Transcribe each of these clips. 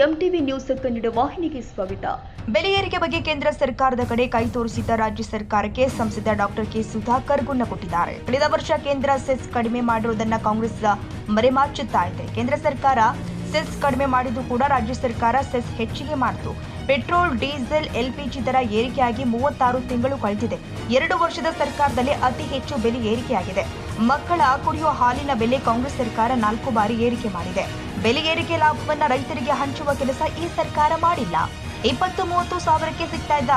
MTV news Kannada ವಾಹಿನಿಗೆ ಸ್ವಾಗತ. ಬೆಲೆ ಏರಿಕೆ ಬಗ್ಗೆ ಕೇಂದ್ರ ಸರ್ಕಾರದ ಕಡೆ ಕೈ ತೋರಿಸಿದ್ದ ರಾಜ್ಯ ಸರ್ಕಾರಕ್ಕೆ ಸಂಸದ ಡಾಕ್ಟರ್ ಕೆ ಸುಧಾಕರ್ ಗುನ್ನ ಕೊಟ್ಟಿದ್ದಾರೆ. ಕಳೆದ ವರ್ಷ ಕೇಂದ್ರ ಸೆಸ್ ಕಡಿಮೆ ಮಾಡಿರುವುದನ್ನು ಕಾಂಗ್ರೆಸ್ ಮರೆಮಾಚುತ್ತಾ ಇದೆ. ಕೇಂದ್ರ ಸರ್ಕಾರ ಸೆಸ್ ಕಡಿಮೆ ಮಾಡಿದ್ದು ಕೂಡ ರಾಜ್ಯ ಸರ್ಕಾರ ಸೆಸ್ ಹೆಚ್ಚಿಗೆ ಮಾಡಿತು. ಪೆಟ್ರೋಲ್, ಡೀಸೆಲ್, ಎಲ್ಪಿಜಿ ದರ ಏರಿಕೆಯಾಗಿ 36 ತಿಂಗಳು ಕಳೆದಿದೆ. 2 ವರ್ಷದ ಸರ್ಕಾರದಲ್ಲಿ ಅತಿ ಹೆಚ್ಚು ಬೆಲೆ ಏರಿಕೆಯಾಗಿದೆ. ಮಕ್ಕಳ ಕುಡಿಯುವ ಹಾಲಿನ ಬೆಲೆ ಕಾಂಗ್ರೆಸ್ ಸರ್ಕಾರ 4 ಬಾರಿ ಏರಿಕೆ ಮಾಡಿದೆ. ಬೆಲೆ ಏರಿಕೆ ಲಾಭವನ್ನು ರೈತರಿಗೆ ಹಂಚುವ ಕೆಲಸ ಈ ಸರ್ಕಾರ ಮಾಡಿಲ್ಲ. 20-30 ಸಾವಿರಕ್ಕೆ ಸಿಗ್ತಾ ಇದ್ದ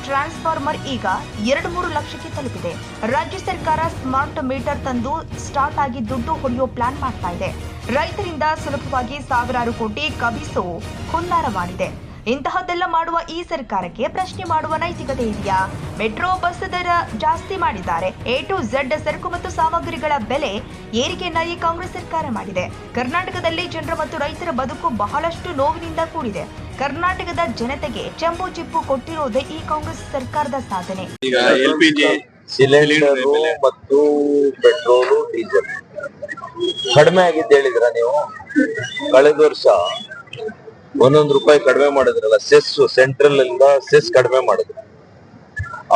ಟ್ರಾನ್ಸ್ಫಾರ್ಮರ್ ಈಗ 2-3 ಲಕ್ಷಕ್ಕೆ ತಲುಪಿದೆ. ರಾಜ್ಯ ಸರ್ಕಾರ ಸ್ಮಾರ್ಟ್ ಮೀಟರ್ ತಂದು ಸ್ಟಾರ್ಟ್ ಆಗಿ ದುಡ್ಡು ಹೊಡೆಯೋ ಪ್ಲಾನ್ ಮಾಡ್ತಾ ಇದೆ. ರೈತರಿಂದ ಸುಲಭವಾಗಿ ಸಾವಿರಾರು ಕೋಟಿ ಕಬಿಸೋ ಹುನ್ನಾರ ಮಾಡಿದೆ. ಇಂತಹದ್ದೆಲ್ಲ ಮಾಡುವ ಈ ಸರ್ಕಾರಕ್ಕೆ ಪ್ರಶ್ನೆ ಮಾಡುವ ನೈತಿಕತೆ ಇದೆಯಾ? ಮೆಟ್ರೋ ಬಸ್ ದರ ಜಾಸ್ತಿ ಮಾಡಿದ್ದಾರೆ. A to Z ಸರಕು ಮತ್ತು ಸಾಮಗ್ರಿಗಳ ಬೆಲೆ ಏರಿಕೆಯನ್ನ ಈ ಕಾಂಗ್ರೆಸ್ ಸರ್ಕಾರ ಮಾಡಿದೆ. ಕರ್ನಾಟಕದಲ್ಲಿ ಜನರ ಮತ್ತು ರೈತರ ಬದುಕು ಬಹಳಷ್ಟು ನೋವಿನಿಂದ ಕೂಡಿದೆ. ಕರ್ನಾಟಕದ ಜನತೆಗೆ ಚೆಂಬು ಚಿಪ್ಪು ಕೊಟ್ಟಿರೋದೇ ಈ ಕಾಂಗ್ರೆಸ್ ಸರ್ಕಾರದ ಸಾಧನೆ. ಈಗ ಎಲ್ಪಿಜಿ ಸಿಲಿಂಡರ್ ಮತ್ತು ಪೆಟ್ರೋಲು, ಡೀಸೆಲ್ ಕಡಿಮೆ ಆಗಿದ್ದು ಹೇಳಿದ್ರ ನೀವು? ಕಳೆದ ವರ್ಷ 1 ರೂಪಾಯಿ ಕಡಿಮೆ ಮಾಡಿದ್ರಲ್ಲ, ಸೆಸ್ ಸೆಂಟ್ರಲ್ ಇಂದ ಸೆಸ್ ಕಡಿಮೆ ಮಾಡಿದ್ರು.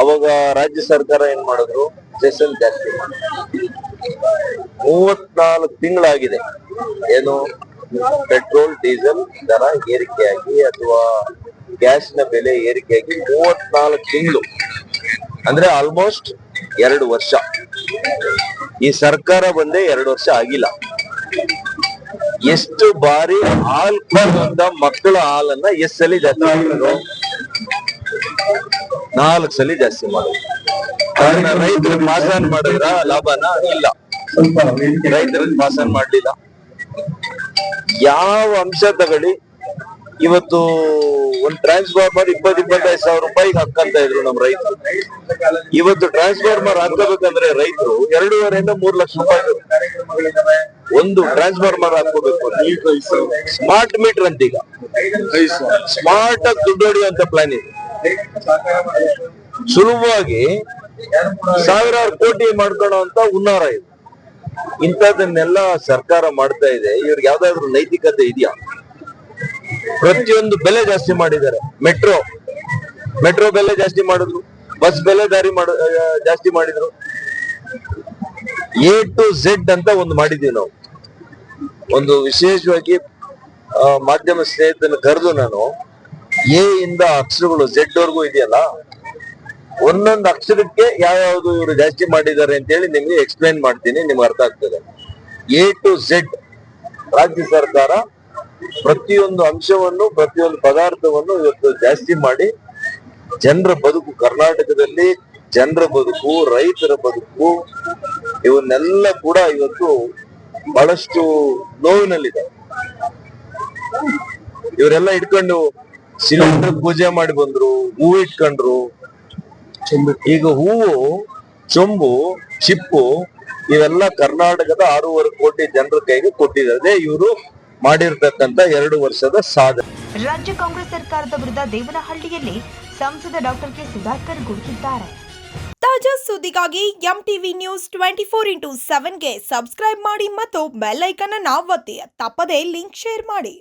ಅವಾಗ ರಾಜ್ಯ ಸರ್ಕಾರ ಏನ್ ಮಾಡಿದ್ರು? ಸೆಸ್ ಅನ್ನು ಜಾಸ್ತಿ ಮಾಡಿದ್ರು. 34 ತಿಂಗಳಾಗಿದೆ ಏನು ಪೆಟ್ರೋಲ್, ಡೀಸೆಲ್ ದರ ಏರಿಕೆಯಾಗಿ ಅಥವಾ ಗ್ಯಾಸ್ನ ಬೆಲೆ ಏರಿಕೆಯಾಗಿ 34 ತಿಂಗಳು, ಅಂದ್ರೆ ಆಲ್ಮೋಸ್ಟ್ 2 ವರ್ಷ. ಈ ಸರ್ಕಾರ ಬಂದೇ 2 ವರ್ಷ ಆಗಿಲ್ಲ. ಎಷ್ಟು ಬಾರಿ ಹಾಲ್ ಬಂದ ಮಕ್ಕಳ ಹಾಲನ್ನ ಎಷ್ಟು ಸಲ ಜಾಸ್ತಿ ಮಾಡಿದ್ರು? 4 ಸಲ ಜಾಸ್ತಿ ಮಾಡಿದ್ರು. ರೈತರಿಗೆ ಪಾಸ್ ಆನ್ ಮಾಡಿದ್ರ ಲಾಭನ? ಇಲ್ಲ, ರೈತರಿಗೆ ಪಾಸ್ ಆನ್ ಮಾಡ್ಲಿಲ್ಲ. ಯಾವ ಅಂಶ ತಗೊಳ್ಳಿ, ಇವತ್ತು ಒಂದ್ ಟ್ರಾನ್ಸ್ಫಾರ್ಮರ್ 20-25 ಸಾವಿರ ರೂಪಾಯಿಗೆ ಹಾಕಂತ ಇದ್ರು ನಮ್ ರೈತರು. ಇವತ್ತು ಟ್ರಾನ್ಸ್ಫಾರ್ಮರ್ ಹಾಕಬೇಕಂದ್ರೆ ರೈತರು 2.5 3 ಲಕ್ಷ ರೂಪಾಯಿ ಒಂದು ಟ್ರಾನ್ಸ್ಫಾರ್ಮರ್ ಹಾಕೋಬೇಕು. ಸ್ಮಾರ್ಟ್ ಮೀಟರ್ ಅಂತ ಈಗ ಸ್ಮಾರ್ಟ್ ಆಗಿ ದುಡ್ಡು ಹೊಡೆಯುವಂತ ಪ್ಲಾನ್ ಇದೆ. ಸುಲಭವಾಗಿ ಸಾವಿರಾರು ಕೋಟಿ ಮಾಡ್ಕೊಳ್ಳೋ ಅಂತ ಹುನ್ನಾರ ಇದೆ. ಇಂಥದನ್ನೆಲ್ಲ ಸರ್ಕಾರ ಮಾಡ್ತಾ ಇದೆ. ಇವ್ರಿಗೆ ಯಾವ್ದಾದ್ರು ನೈತಿಕತೆ ಇದೆಯಾ? ಪ್ರತಿಯೊಂದು ಬೆಲೆ ಜಾಸ್ತಿ ಮಾಡಿದ್ದಾರೆ. ಮೆಟ್ರೋ ಬೆಲೆ ಜಾಸ್ತಿ ಮಾಡಿದ್ರು, ಬಸ್ ಬೆಲೆ ಜಾಸ್ತಿ ಮಾಡಿದ್ರು. A to Z ಅಂತ ಒಂದು ಮಾಡಿದೀವಿ ನಾವು. ಒಂದು ವಿಶೇಷವಾಗಿ ಮಾಧ್ಯಮ ಸ್ನೇಹಿತನ ಕರೆದು ನಾನು A ಇಂದ ಅಕ್ಷರಗಳು Z ವರ್ಗೂ ಇದೆಯಲ್ಲ, ಒಂದೊಂದು ಅಕ್ಷರಕ್ಕೆ ಯಾವ್ಯಾವ್ದು ಇವರು ಜಾಸ್ತಿ ಮಾಡಿದ್ದಾರೆ ಅಂತ ಹೇಳಿ ನಿಮ್ಗೆ ಎಕ್ಸ್ಪ್ಲೈನ್ ಮಾಡ್ತೀನಿ, ನಿಮ್ಗೆ ಅರ್ಥ ಆಗ್ತದೆ. A to Z ರಾಜ್ಯ ಸರ್ಕಾರ ಪ್ರತಿಯೊಂದು ಅಂಶವನ್ನು, ಪ್ರತಿಯೊಂದು ಪದಾರ್ಥವನ್ನು ಇವತ್ತು ಜಾಸ್ತಿ ಮಾಡಿ ಜನರ ಬದುಕು, ಕರ್ನಾಟಕದಲ್ಲಿ ಜನರ ಬದುಕು, ರೈತರ ಬದುಕು, ಇವನ್ನೆಲ್ಲ ಕೂಡ ಇವತ್ತು ಬಹಳಷ್ಟು ನೋವಿನಲ್ಲಿದೆ. ಇವರೆಲ್ಲ ಇಟ್ಕೊಂಡು ಸಿಲಿಂಡರ್ ಪೂಜೆ ಮಾಡಿ ಬಂದ್ರು, ಹೂವು ಇಟ್ಕೊಂಡ್ರು. ಈಗ ಹೂವು, ಚೊಂಬು, ಚಿಪ್ಪು ಇವೆಲ್ಲ ಕರ್ನಾಟಕದ 6.5 ಕೋಟಿ ಜನರ ಕೈಗೆ ಕೊಟ್ಟಿದ್ದಾರೆ. ಇವರು ಮಾಡಿರ್ತಕ್ಕಂತ 2 ವರ್ಷದ ಸಾಧನೆ. ರಾಜ್ಯ ಕಾಂಗ್ರೆಸ್ ಸರ್ಕಾರದ ವಿರುದ್ಧ ದೇವನಹಳ್ಳಿಯಲ್ಲಿ ಸಂಸದ ಡಾಕ್ಟರ್ ಕೆ ಸುಧಾಕರ್ ಗುಡುಗಿದ್ದಾರೆ. ತಾಜಾ ಸುದ್ದಿಗಾಗಿ ಎಂಟಿವಿ ನ್ಯೂಸ್ 24x7ಗೆ ಸಬ್ಸ್ಕ್ರೈಬ್ ಮಾಡಿ ಮತ್ತು ಬೆಲ್ ಐಕಾನ್ ಅನ್ನು ಒತ್ತಿ. ತಪ್ಪದೇ ಲಿಂಕ್ ಶೇರ್ ಮಾಡಿ.